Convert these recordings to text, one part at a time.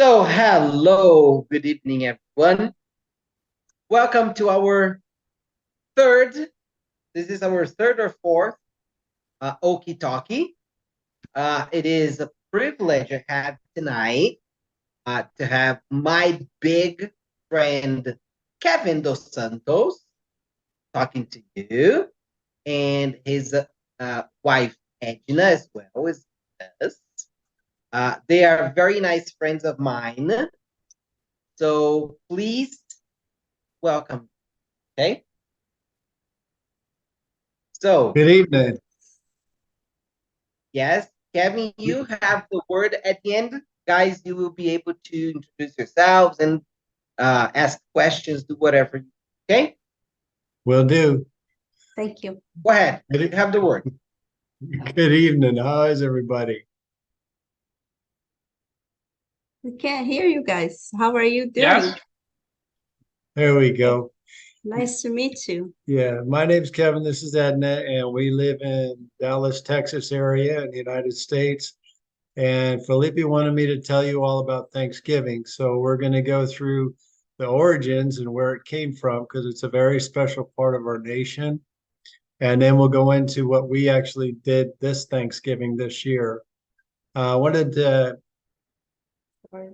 So, hello, good evening, everyone. Welcome to our third, this is our third or fourth Okie Talkie. It is a privilege I have tonight to have my big friend Kevin Dos Santos talking to you, and his wife Edna as well as us. They are very nice friends of mine. So please welcome. Okay. So, Good evening. yes, Kevin, you have the word at the end. Guys, you will be able to introduce yourselves and ask questions, do whatever. Okay? Will do. Thank you. Go ahead. Good, You have the word. good evening. How is everybody? We can't hear you guys. How are you doing? Yes. There we go. Nice to meet you. Yeah, my name's Kevin. This is Edna, and we live in Dallas, Texas area in the United States. And Felipe wanted me to tell you all about Thanksgiving. So we're going to go through the origins and where it came from because it's a very special part of our nation. And then we'll go into what we actually did this Thanksgiving this year. I wanted to Sorry.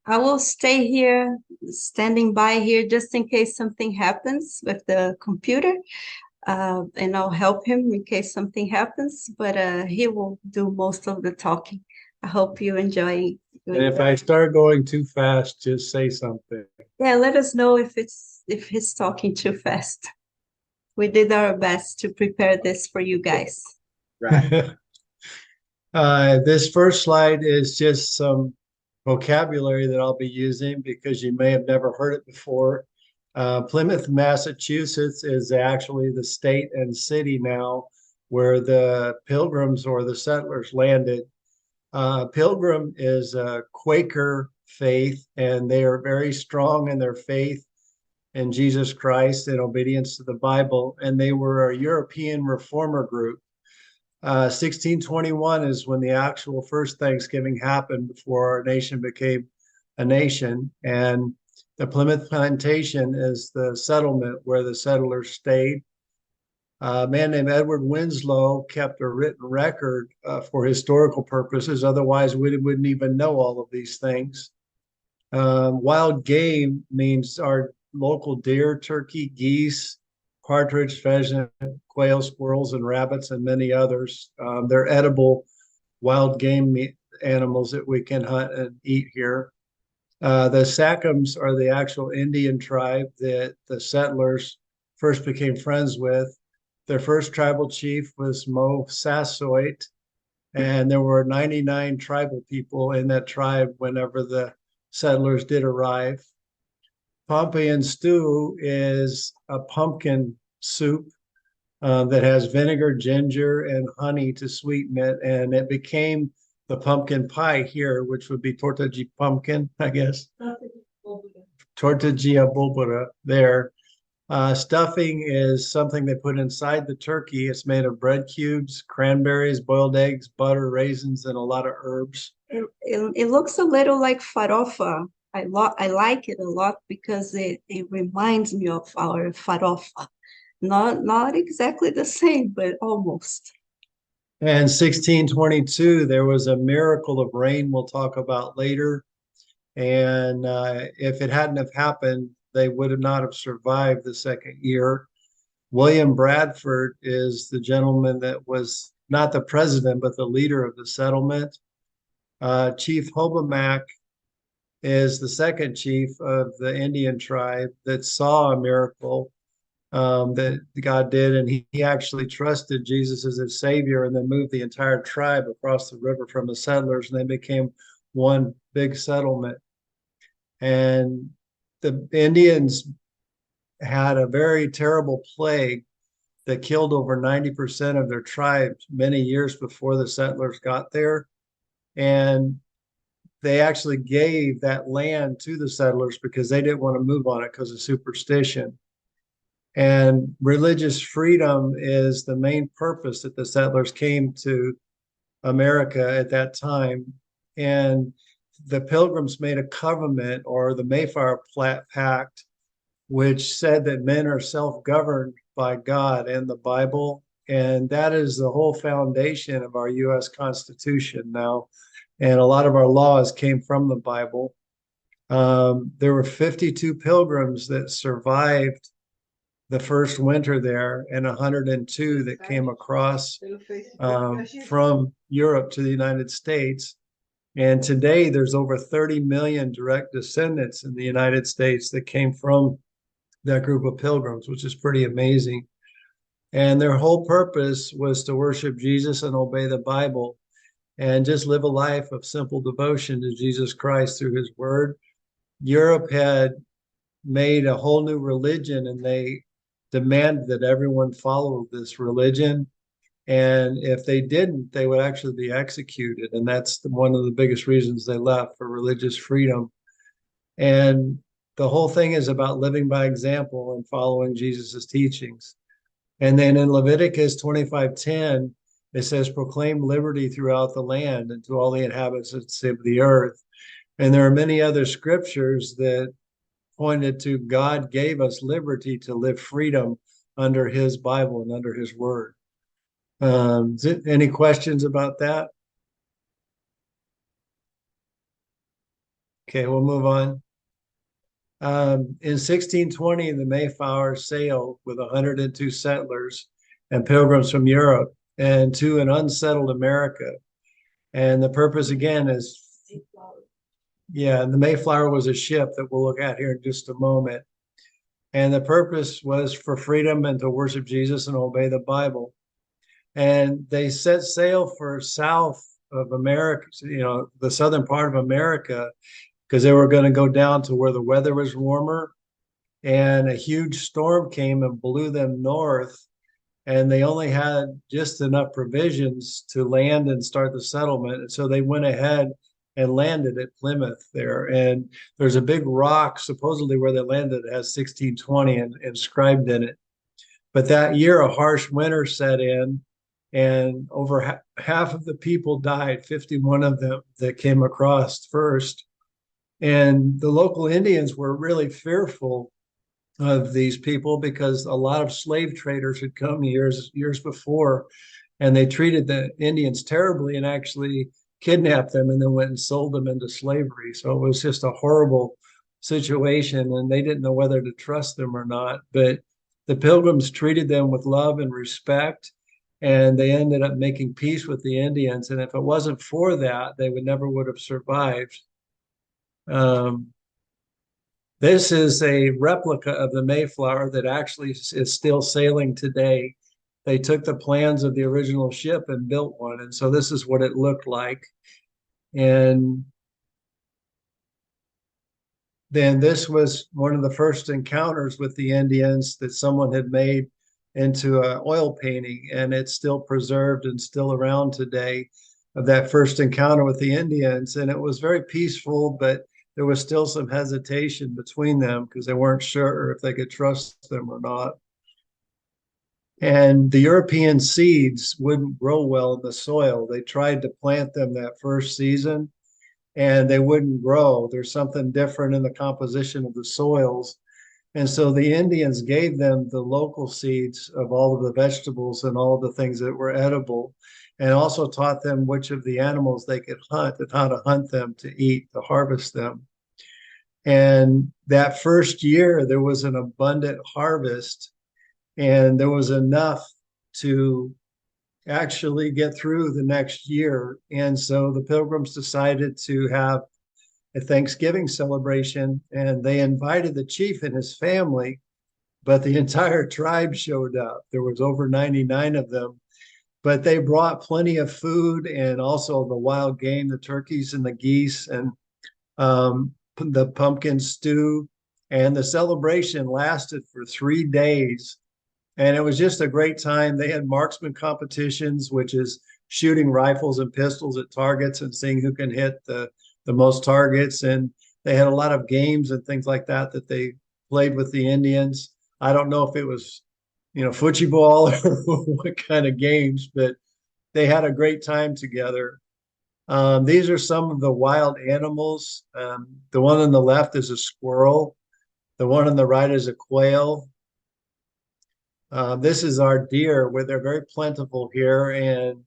I will stay here, standing by here, just in case something happens with the computer, and I'll help him in case something happens, but he will do most of the talking. I hope you enjoy And doing if that. I start going too fast, just say something. Yeah, let us know if he's talking too fast. We did our best to prepare this for you guys. Right. This first slide is just some vocabulary that I'll be using because you may have never heard it before. Plymouth, Massachusetts is actually the state and city now where the pilgrims or the settlers landed. Pilgrim is a Quaker faith, and they are very strong in their faith in Jesus Christ and obedience to the Bible. And they were a European reformer group. 1621 is when the actual first Thanksgiving happened before our nation became a nation. And the Plymouth Plantation is the settlement where the settlers stayed. A man named Edward Winslow kept a written record for historical purposes. Otherwise, we wouldn't even know all of these things. Wild game means our local deer, turkey, geese, partridge, pheasant, quail, squirrels, and rabbits, and many others. They're edible wild game animals that we can hunt and eat here. The Sackums are the actual Indian tribe that the settlers first became friends with. Their first tribal chief was Mo Sassoit, and there were 99 tribal people in that tribe whenever the settlers did arrive. Pompeian stew is a pumpkin soup that has vinegar, ginger, and honey to sweeten it, and it became the pumpkin pie here, which would be tortilla pumpkin, I guess. Tortilla bulbura there. Stuffing is something they put inside the turkey. It's made of bread cubes, cranberries, boiled eggs, butter, raisins, and a lot of herbs. It looks a little like farofa. I like it a lot because it reminds me of our farofa. Not exactly the same, but almost. And 1622, there was a miracle of rain we'll talk about later. And if it hadn't have happened, they would have not have survived the second year. William Bradford is the gentleman that was not the president, but the leader of the settlement. Chief Hobomack is the second chief of the Indian tribe that saw a miracle that God did, and he actually trusted Jesus as his savior, and then moved the entire tribe across the river from the settlers, and they became one big settlement. And the Indians had a very terrible plague that killed over 90% of their tribes many years before the settlers got there. And they actually gave that land to the settlers because they didn't want to move on it because of superstition. And religious freedom is the main purpose that the settlers came to America at that time. And the Pilgrims made a covenant, or the Mayflower Pact, which said that men are self-governed by God and the Bible. And that is the whole foundation of our U.S. Constitution now. And a lot of our laws came from the Bible. There were 52 pilgrims that survived the first winter there, and 102 that came across from Europe to the United States. And today there's over 30 million direct descendants in the United States that came from that group of pilgrims, which is pretty amazing. And their whole purpose was to worship Jesus and obey the Bible and just live a life of simple devotion to Jesus Christ through his word. Europe had made a whole new religion, and they demanded that everyone follow this religion. And if they didn't, they would actually be executed. And that's one of the biggest reasons they left, for religious freedom. And the whole thing is about living by example and following Jesus's teachings. And then in Leviticus 25:10, it says, proclaim liberty throughout the land and to all the inhabitants of the earth. And there are many other scriptures that pointed to God gave us liberty to live freedom under his Bible and under his word. Any questions about that? Okay, we'll move on. In 1620, the Mayflower sailed with 102 settlers and pilgrims from Europe and to an unsettled America. And the purpose again is, yeah, and the Mayflower was a ship that we'll look at here in just a moment. And the purpose was for freedom and to worship Jesus and obey the Bible. And they set sail for south of America, the southern part of America, because they were going to go down to where the weather was warmer. And a huge storm came and blew them north. And they only had just enough provisions to land and start the settlement. And so they went ahead and landed at Plymouth there. And there's a big rock, supposedly where they landed, that has 1620 inscribed in it. But that year, a harsh winter set in, and over half of the people died, 51 of them that came across first. And the local Indians were really fearful of these people because a lot of slave traders had come years before, and they treated the Indians terribly and actually kidnapped them and then went and sold them into slavery. So it was just a horrible situation, and they didn't know whether to trust them or not. But the Pilgrims treated them with love and respect, and they ended up making peace with the Indians. And if it wasn't for that, they never would have survived. This is a replica of the Mayflower that actually is still sailing today. They took the plans of the original ship and built one. And so this is what it looked like. And then this was one of the first encounters with the Indians that someone had made into an oil painting, and it's still preserved and still around today, of that first encounter with the Indians. And it was very peaceful, but there was still some hesitation between them because they weren't sure if they could trust them or not. And the European seeds wouldn't grow well in the soil. They tried to plant them that first season and they wouldn't grow. There's something different in the composition of the soils. And so the Indians gave them the local seeds of all of the vegetables and all of the things that were edible, and also taught them which of the animals they could hunt and how to hunt them to eat, to harvest them. And that first year, there was an abundant harvest, and there was enough to actually get through the next year. And so the Pilgrims decided to have a Thanksgiving celebration, and they invited the chief and his family, but the entire tribe showed up. There was over 99 of them, but they brought plenty of food and also the wild game, the turkeys and the geese, and the pumpkin stew. And the celebration lasted for 3 days. And it was just a great time. They had marksman competitions, which is shooting rifles and pistols at targets and seeing who can hit the most targets. And they had a lot of games and things like that that they played with the Indians. I don't know if it was, football or what kind of games, but they had a great time together. These are some of the wild animals. The one on the left is a squirrel. The one on the right is a quail. This is our deer, where they're very plentiful here, and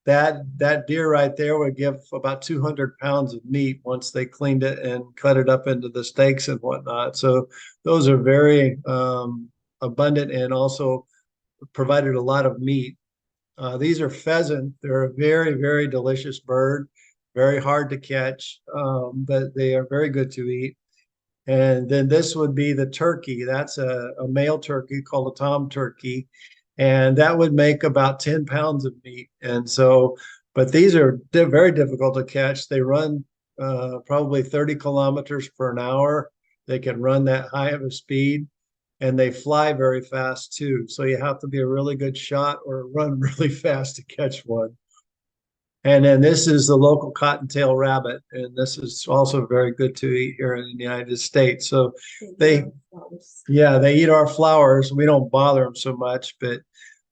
that deer right there would give about 200 pounds of meat once they cleaned it and cut it up into the steaks and whatnot. So those are very abundant and also provided a lot of meat. These are pheasant. They're a very, very delicious bird, very hard to catch, but they are very good to eat. And then this would be the turkey. That's a male turkey called a tom turkey. And that would make about 10 pounds of meat. And so, but these are very difficult to catch. They run probably 30 kilometers per hour. They can run that high of a speed, and they fly very fast too. So you have to be a really good shot or run really fast to catch one. And then this is the local cottontail rabbit, and this is also very good to eat here in the United States. So they eat our flowers. We don't bother them so much, but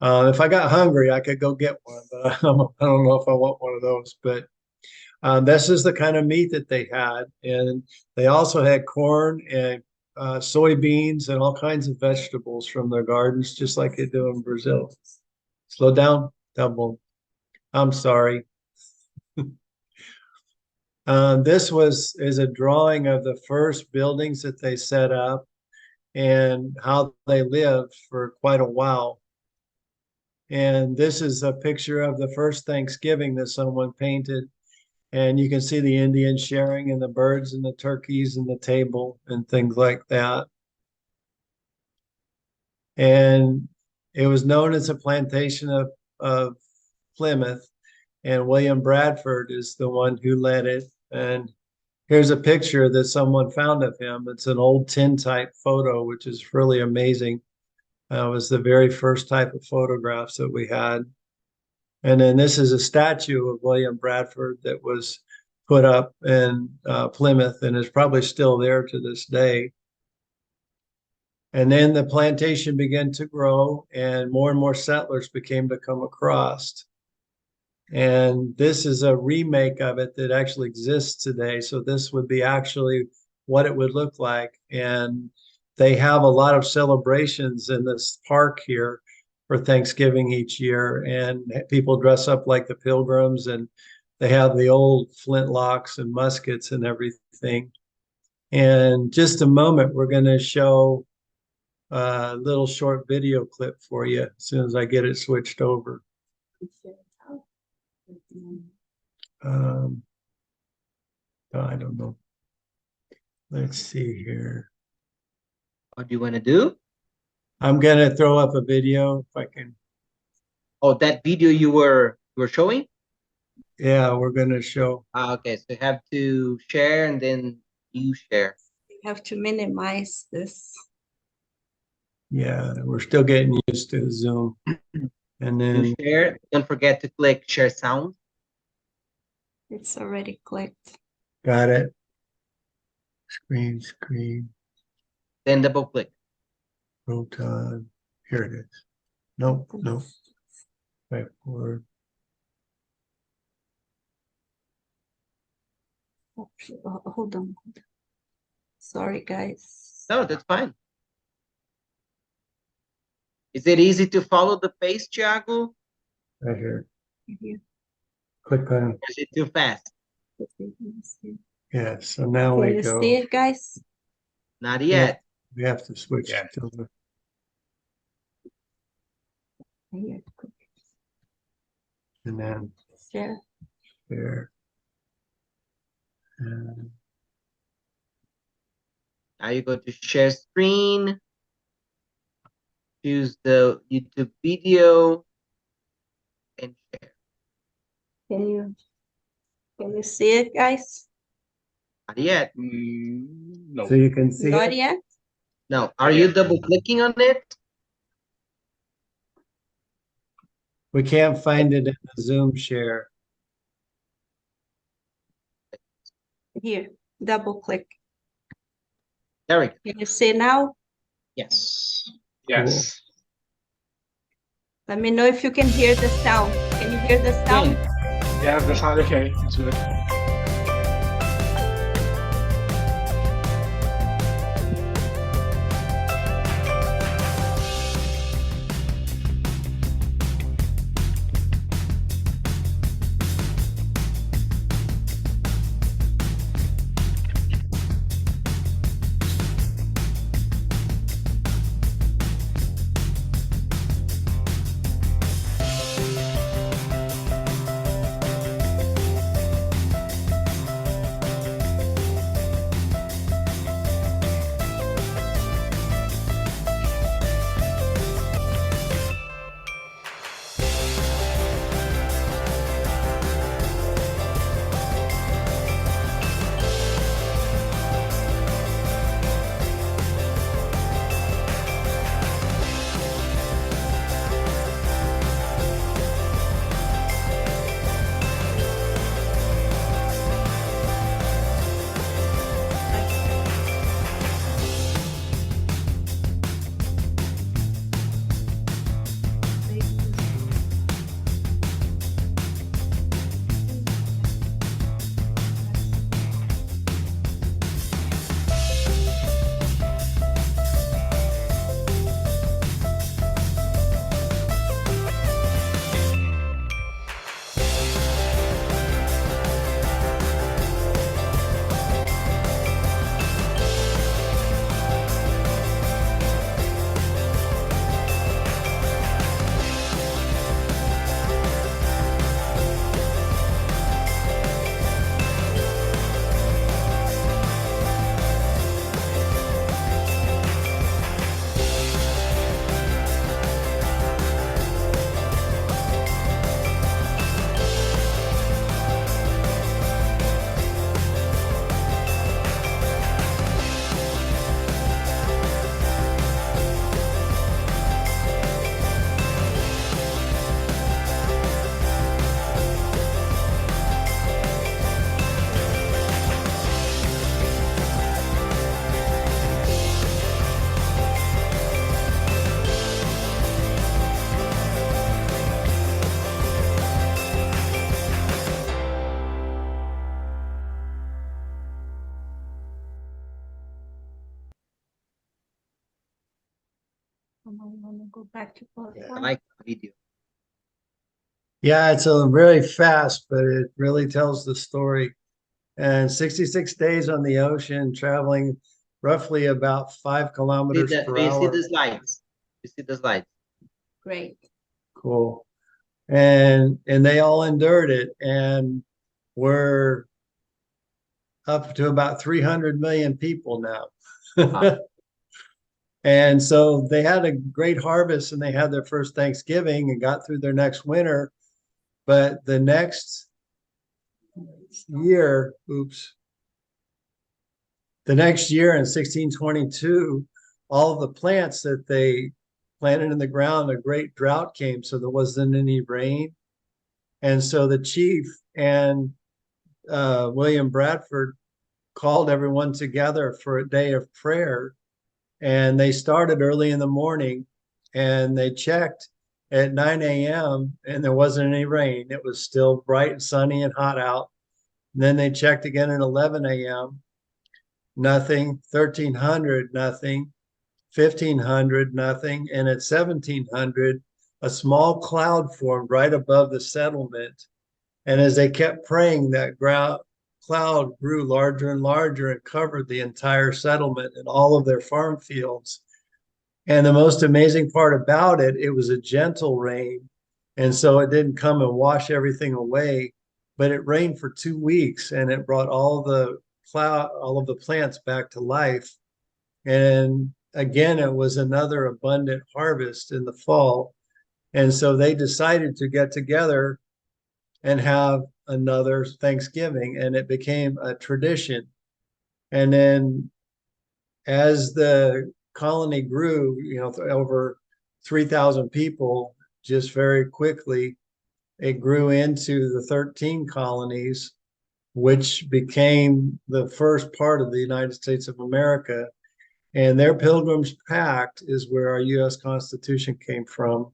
if I got hungry, I could go get one, but I don't know if I want one of those. But this is the kind of meat that they had, and they also had corn and soybeans and all kinds of vegetables from their gardens, just like they do in Brazil. Slow down, double. I'm sorry. This is a drawing of the first buildings that they set up and how they lived for quite a while. And this is a picture of the first Thanksgiving that someone painted. And you can see the Indians sharing and the birds and the turkeys and the table and things like that. And it was known as a plantation of Plymouth. And William Bradford is the one who led it. And here's a picture that someone found of him. It's an old tintype photo, which is really amazing. It was the very first type of photographs that we had. And then this is a statue of William Bradford that was put up in Plymouth and is probably still there to this day. And then the plantation began to grow and more settlers became to come across. And this is a remake of it that actually exists today. So this would be actually what it would look like. And they have a lot of celebrations in this park here for Thanksgiving each year. And people dress up like the Pilgrims, and they have the old flintlocks and muskets and everything. And just a moment, we're going to show a little short video clip for you as soon as I get it switched over. I don't know. Let's see here. What do you want to do? I'm gonna throw up a video if I can. Oh, that video you were showing? Yeah, we're gonna show. Okay, so you have to share and then you share. You have to minimize this. Yeah, we're still getting used to Zoom. And then You share. Don't forget to click share sound. It's already clicked. got it. Screen. Then double click. Proton. Here it is. Nope. Back forward. Hold on. Sorry, guys. No, that's fine. Is it easy to follow the pace, Thiago? Right here. Here. Click on. Or is it too fast? Yeah. So now Can we you go. see it, guys? Not yet. We have to switch Yeah. to the. Here. And then Share. there. And Now you go to share screen. Choose the YouTube video and share. Can you see it, guys? Not yet. No. so you can see Not it. yet? No. Are you double clicking on it? We can't find it in the Zoom share. Here, double click. There we go. Can you see now? Yes. Yes. Let me know if you can hear the sound. Can you hear the sound? Yeah, that sounds okay. It's good. I want to go back to part I one. like the video. Yeah, it's a very fast, but it really tells the story. And 66 days on the ocean, traveling roughly about 5 kilometers per You see hour. the slides. You see the slides. Great. Cool. And they all endured it, and we're up to about 300 million people now. Wow. And so they had a great harvest, and they had their first Thanksgiving and got through their next winter. But the next year, the next year in 1622, all of the plants that they planted in the ground, a great drought came, so there wasn't any rain. And so the chief and William Bradford called everyone together for a day of prayer. And they started early in the morning, and they checked at 9 a.m. and there wasn't any rain. It was still bright and sunny and hot out. And then they checked again at 11 a.m. Nothing. 1300, nothing. 1500, nothing. And at 1700, a small cloud formed right above the settlement. And as they kept praying, that cloud grew larger and larger and covered the entire settlement and all of their farm fields. And the most amazing part about it, it was a gentle rain. And so it didn't come and wash everything away, but it rained for 2 weeks, and it brought all of the plants back to life. And again, it was another abundant harvest in the fall. And so they decided to get together and have another Thanksgiving, and it became a tradition. And then as the colony grew, over 3,000 people, just very quickly, it grew into the 13 colonies, which became the first part of the United States of America. And their Pilgrim's Pact is where our U.S. Constitution came from.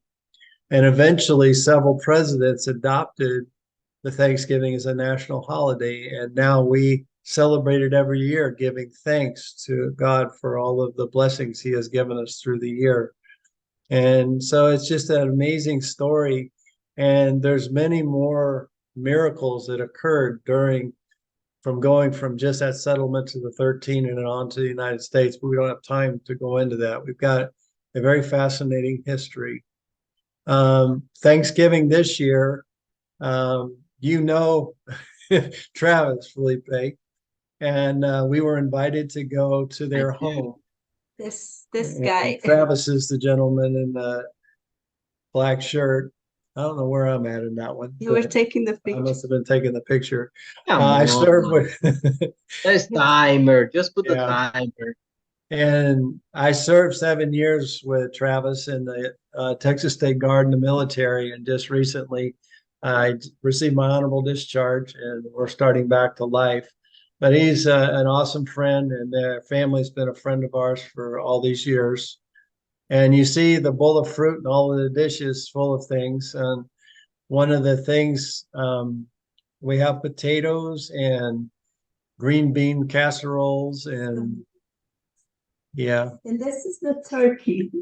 And eventually, several presidents adopted the Thanksgiving is a national holiday, and now we celebrate it every year, giving thanks to God for all of the blessings He has given us through the year. And so it's just an amazing story. And there's many more miracles that occurred from going from just that settlement to the 13 and then on to the United States, but we don't have time to go into that. We've got a very fascinating history. Thanksgiving this year, you know, Travis Felipe, and we were invited to go to their I do. home. This And guy. Travis is the gentleman in the black shirt. I don't know where I'm at in that one. You were but taking the I picture. must have been taking the picture. Come I on. served with There's timer. Just put the Yeah. timer. And I served 7 years with Travis in the Texas State Guard in the military, and just recently I received my honorable discharge, and we're starting back to life. But he's an awesome friend, and their family's been a friend of ours for all these years. And you see the bowl of fruit and all of the dishes full of things. And one of the things, we have potatoes and green bean casseroles, and yeah. And this is the turkey.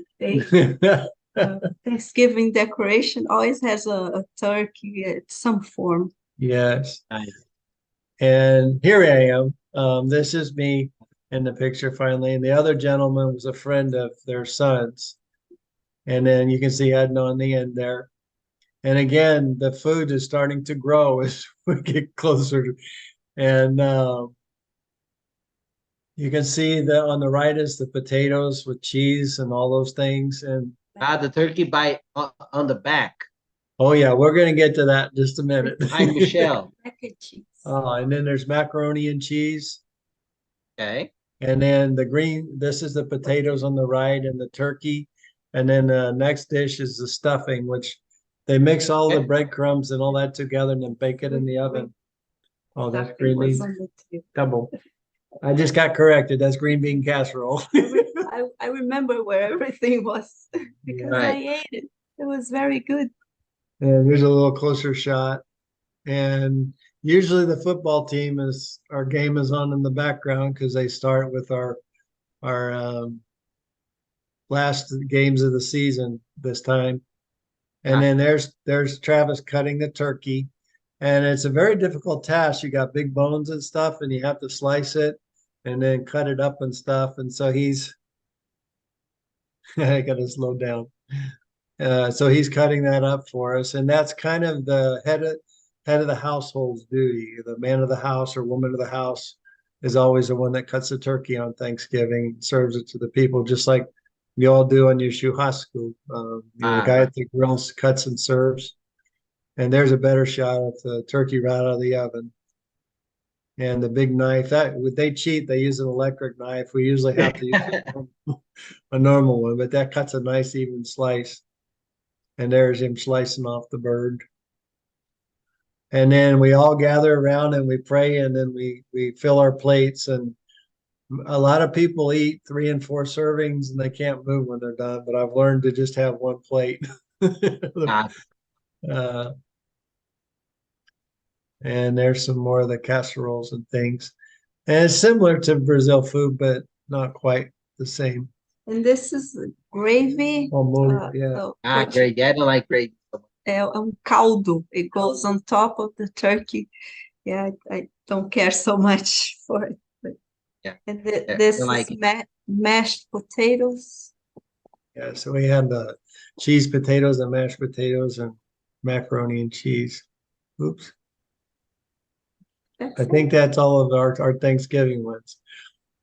Thanksgiving decoration always has a turkey at some form. Yes. Nice. And here I am. This is me in the picture finally. And the other gentleman was a friend of their son's. And then you can see Edna on the end there. And again, the food is starting to grow as we get closer. And you can see that on the right is the potatoes with cheese and all those things. And The turkey bite on the back. oh yeah, we're gonna get to that in just a minute. Hi, Michelle. Mac and cheese. And then there's macaroni and cheese. Okay. And then the green, this is the potatoes on the right and the turkey. And then the next dish is the stuffing, which they mix all the Okay. breadcrumbs and all that together and then bake it in the oven. Oh, that's Stuffing green was bean. on the table. Double. I just got corrected. That's green bean casserole. I remember where everything was because I Right. ate it. It was very good. And there's a little closer shot. And usually the football team our game is on in the background because they start with our last games of the season this time. And then there's Travis cutting the turkey. And it's a very difficult task. You got big bones and stuff, and you have to slice it and then cut it up and stuff. And so I gotta slow down. So he's cutting that up for us. And that's kind of the head of the household's duty. The man of the house or woman of the house is always the one that cuts the turkey on Thanksgiving, serves it to the people, just like you all do on your shuhasku. The guy at the grills cuts and serves. And there's a better shot of the turkey right out of the oven. And the big knife, they cheat, they use an electric knife. We usually have to use a normal one, but that cuts a nice even slice. And there's him slicing off the bird. And then we all gather around and we pray, and then we fill our plates. And a lot of people eat 3 and 4 servings and they can't move when they're done, but I've learned to just have one plate. And there's some more of the casseroles and things. And it's similar to Brazil food, but not quite the same. And this is gravy. Yeah. Great. Yeah, I don't like gravy. Caldo. It goes on top of the turkey. Yeah, I don't care so much for it. But, yeah. And this like is mashed potatoes. Yeah, so we had the cheese potatoes and mashed potatoes and macaroni and cheese. Oops. I think that's all of our Thanksgiving ones.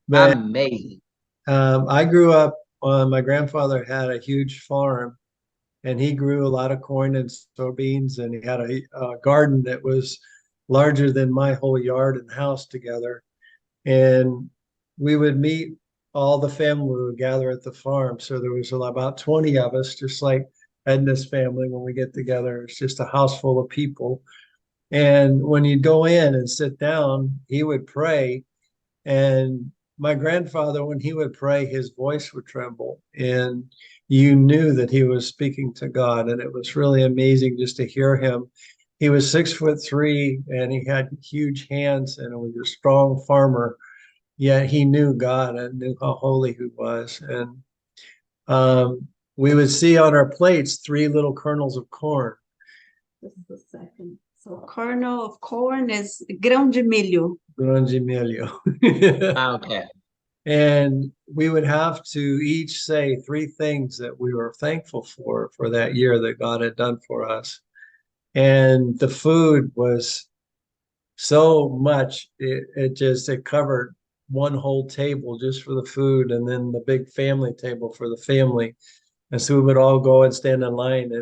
But amazing. I grew up, my grandfather had a huge farm, and he grew a lot of corn and soybeans, and he had a garden that was larger than my whole yard and house together. And we would meet, all the family would gather at the farm. So there was about 20 of us, just like Edna's family when we get together. It's just a house full of people. And when you go in and sit down, he would pray. And my grandfather, when he would pray, his voice would tremble. And you knew that he was speaking to God. And it was really amazing just to hear him. he was 6'3" and he had huge hands and was a strong farmer. Yet he knew God and knew how holy he was. And we would see on our plates 3 little kernels of corn. Just a second. So kernel of corn is grão de milho. Grão de milho. Okay. And we would have to each say 3 things that we were thankful for that year that God had done for us. And the food was so much, it covered one whole table just for the food, and then the big family table for the family. And so we would all go and stand in line,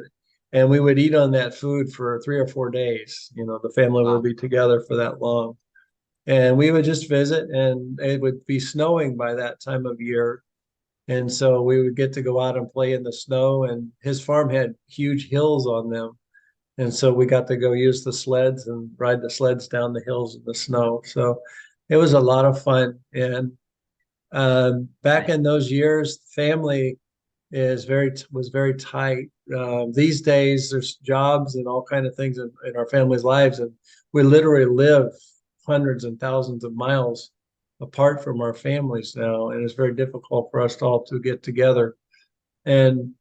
and we would eat on that food for 3 or 4 days. You know, the family Wow. would be together for that long. And we would just visit, and it would be snowing by that time of year. And so we would get to go out and play in the snow, and his farm had huge hills on them. And so we got to go use the sleds and ride the sleds down the hills in the snow. So it was a lot of fun. And back in those years, family was very tight. These days, there's jobs and all kind of things in our family's lives, and we literally live hundreds and thousands of miles apart from our families now, and it's very difficult for us all to get together. And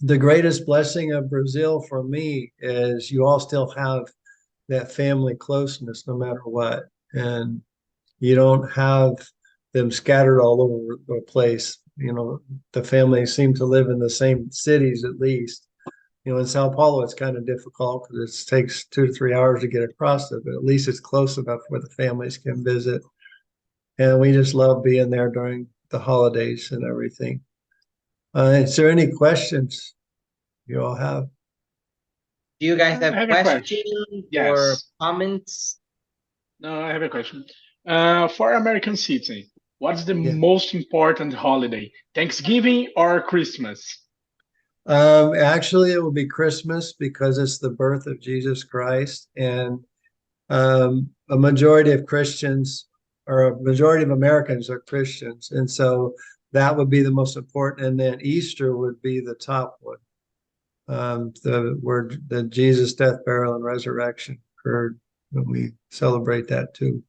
the greatest blessing of Brazil for me is you all still have that family closeness no matter what. And you don't have them scattered all over the place. You know, the families seem to live in the same cities at least. You know, in Sao Paulo, it's kind of difficult because it takes 2 to 3 hours to get across it, but at least it's close enough where the families can visit. And we just love being there during the holidays and everything. Is there any questions you all have? Do you guys I have have a question. questions or Yes. comments? No, I have a question. For American citizen, what's the Yeah. most important holiday? Thanksgiving or Christmas? Actually, it will be Christmas because it's the birth of Jesus Christ, and a majority of Christians or a majority of Americans are Christians, and so that would be the most important. And then Easter would be the top one. The Jesus death, burial, and resurrection occurred when we celebrate that too.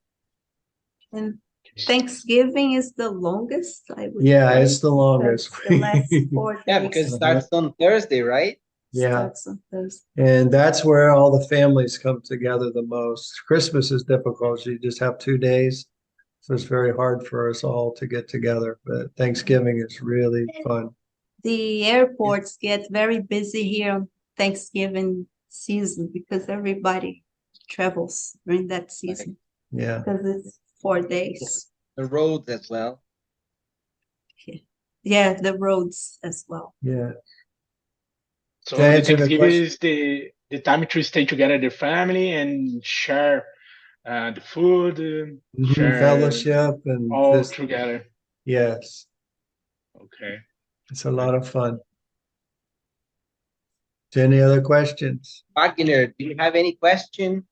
And Thanksgiving is the longest, I would Yeah, say, it's the longest. because the last 4 Yeah, days because it starts on Thursday, right? Yeah. starts on Thursday. And that's where all the families come together the most. Christmas is difficult. You just have 2 days. So it's very hard for us all to get together. But Thanksgiving is really fun. The airports get very busy here on Thanksgiving season because everybody travels during that season Yeah. because it's 4 days. The roads as well. Yeah, the roads as well. Yeah. So To the answer the Thanksgiving question- is the time to stay together, the family, and share the food, share Fellowship and all this. together. Yes. Okay. It's a lot of fun. Any other questions? Wagner, do you have any question?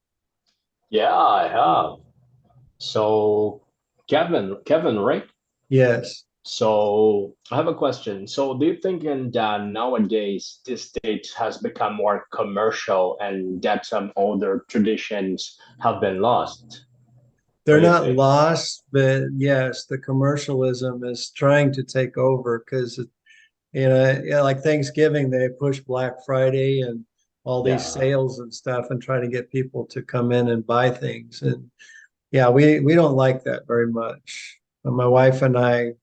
Yeah, I have. So, Kevin, right? Yes. So, I have a question. So, do you think that nowadays this state has become more commercial and that some older traditions have been lost? They're What do you not think? lost, but yes, the commercialism is trying to take over because, you know, yeah, like Thanksgiving, they push Black Friday and all these Yeah. sales and stuff and try to get people to come in and buy things. And yeah, we don't like that very much. My wife and I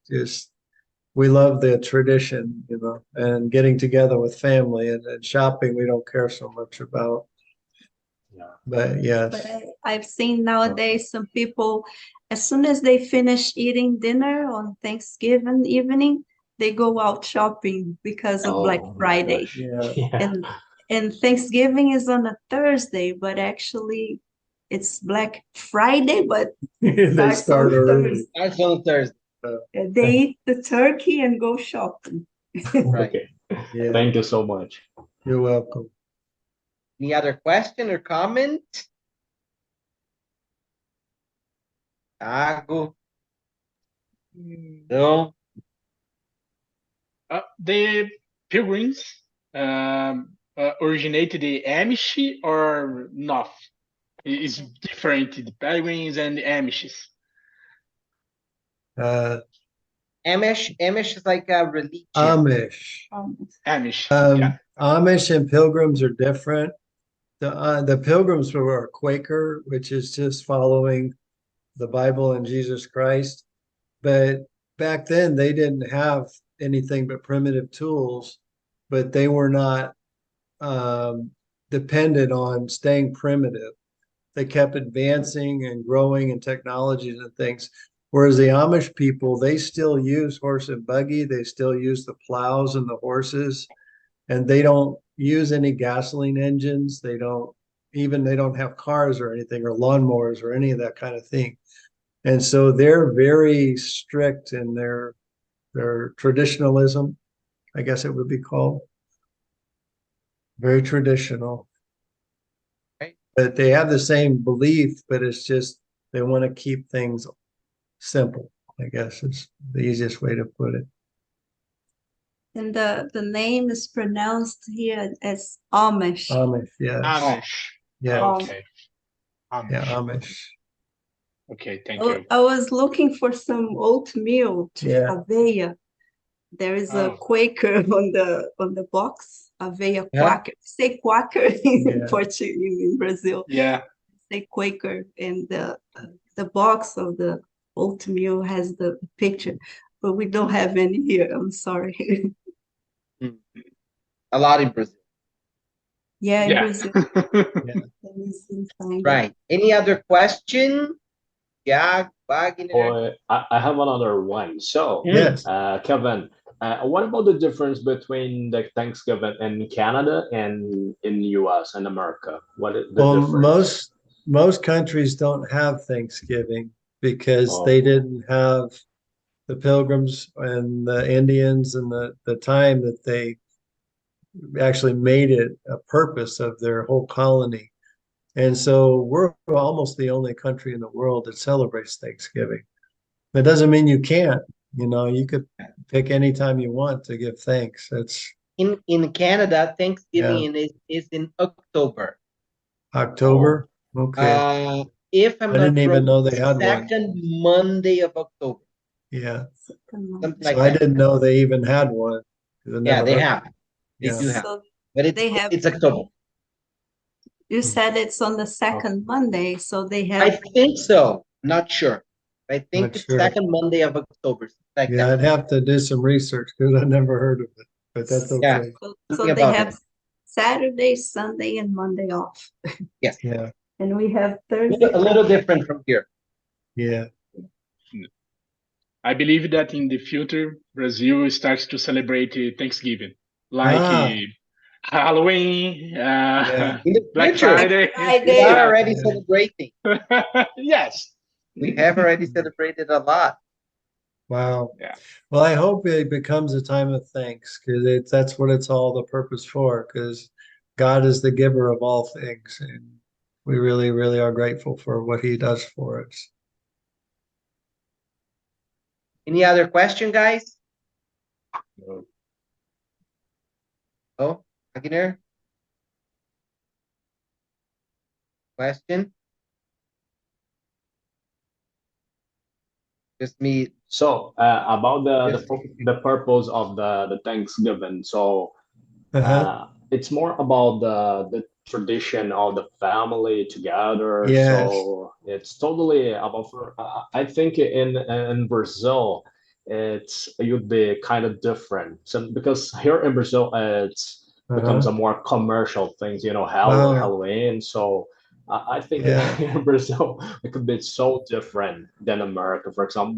we love the tradition, you know, and getting together with family and shopping, we don't care so much about. Yeah. But yes. But I've seen nowadays some people, as soon as they finish eating dinner on Thanksgiving evening, they go out shopping because of Black Oh my Friday. gosh. Yeah. Yeah. And Thanksgiving is on a Thursday, but actually it's Black Friday, but They starts start on early. Thursday. Starts on Thursday, They eat the turkey and go shopping. right? Okay. Yeah, Thank you so much. you're welcome. Any other question or comment? Thiago? No? The pilgrims originated the Amish or not? It's different, the Penguins and the Amishes. Amish is like a religion. Amish. Amish, yeah. Amish and Pilgrims are different. The Pilgrims were a Quaker, which is just following the Bible and Jesus Christ. But back then, they didn't have anything but primitive tools, but they were not dependent on staying primitive. They kept advancing and growing in technologies and things. Whereas the Amish people, they still use horse and buggy. They still use the plows and the horses, and they don't use any gasoline engines. They don't have cars or anything, or lawnmowers or any of that kind of thing. And so they're very strict in their traditionalism, I guess it would be called. Very traditional. Right. But they have the same belief, but it's just they want to keep things simple, I guess is the easiest way to put it. And the name is pronounced here as Amish. Amish, yes. Amish. Yeah. Okay. Amish. Yeah, Amish. Okay, thank you. I was looking for some oatmeal, Yeah. aveia. There is a Oh. Quaker on the box, aveia Yeah. Quaker. Say Quaker in Yeah. Portuguese in Brazil. Yeah. Say Quaker, and the box of the oatmeal has the picture, but we don't have any here. I'm sorry. A lot in Brazil. Yeah, in Yeah. Brazil. Yeah. Let me see if I find it. Right. Any other question? Yeah, Wagner. Or I have another one. So, Yes. Kevin, what about the difference between the Thanksgiving in Canada and in US and America? What is the Well, difference? most countries don't have Thanksgiving because Oh. they didn't have the Pilgrims and the Indians and the time that they actually made it a purpose of their whole colony. And so we're almost the only country in the world that celebrates Thanksgiving. That doesn't mean you can't. You could pick any time you want to give thanks. It's In Canada, Thanksgiving is in October. October. Okay. If I'm I didn't not even wrong, know they had one. second Monday of October. Yeah. Something So like I that. didn't know they even had one. 'Cause I Yeah, never they heard- have. They Yeah. do have. So But they have- it's October. you said it's on the second Monday, so they I have think so. Not sure. I think Not it's sure. second Monday of October. Like Yeah, that. I'd have to do some research because I never heard of it, but that's Yeah. okay. so Something they about have it. Saturday, Sunday, and Monday off. Yes. Yeah. And we have Thursday. A little different from here. Yeah. I believe that in the future, Brazil starts to celebrate Thanksgiving, like Halloween, Yeah. In the Black future, Friday. Friday. we are Yeah. already Yeah. celebrating. Yes. We have already celebrated a lot. Wow. Yeah. Well, I hope it becomes a time of thanks because that's what it's all the purpose for, because God is the giver of all things. And we really, really are grateful for what he does for us. Any other question, guys? No. Oh, Wagner? Question? Just me. So, about the purpose of the Thanksgiving. So, Uh-huh. it's more about the tradition of the family together. Yes. So it's totally about. I think in Brazil, it would be kind of different. So because here in Brazil, it's becomes a more commercial things. Wow. Halloween. So I think Yeah. in Brazil it could be so different than America, for example.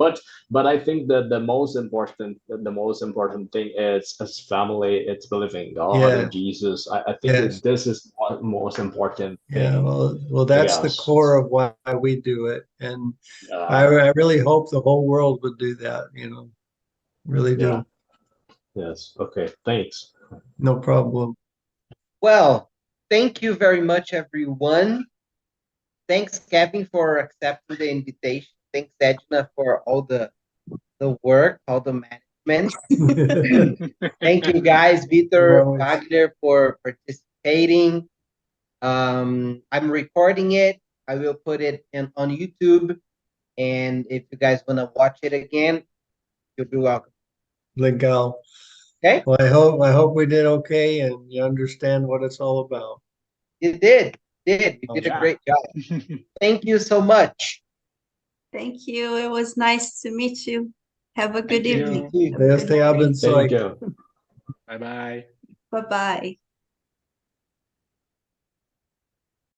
But I think that the most important thing is family. It's believing God Yeah. and Jesus. I think Yes. that this is the most important Yeah. thing. Well, that's the Yes. core of why we do it. And I really hope the whole world would do that, really do. Yeah. Yes. Okay. Thanks. No problem. Well, thank you very much, everyone. Thanks, Kevin, for accepting the invitation. Thanks, Edna, for all the work, all the management announcement. Thank you guys, Vitor, Always. Wagner, for participating. I'm recording it. I will put it on YouTube. And if you guys want to watch it again, you'll be welcome. Legal. Okay? Well, I hope we did okay and you understand what it's all about. You did. You did Oh, a yeah. great job. Thank you so much. Thank you. It was nice to meet you. Have a good Thank you. evening. You. Have a good Este night. abençoe. Thank you. Bye bye. Bye-bye.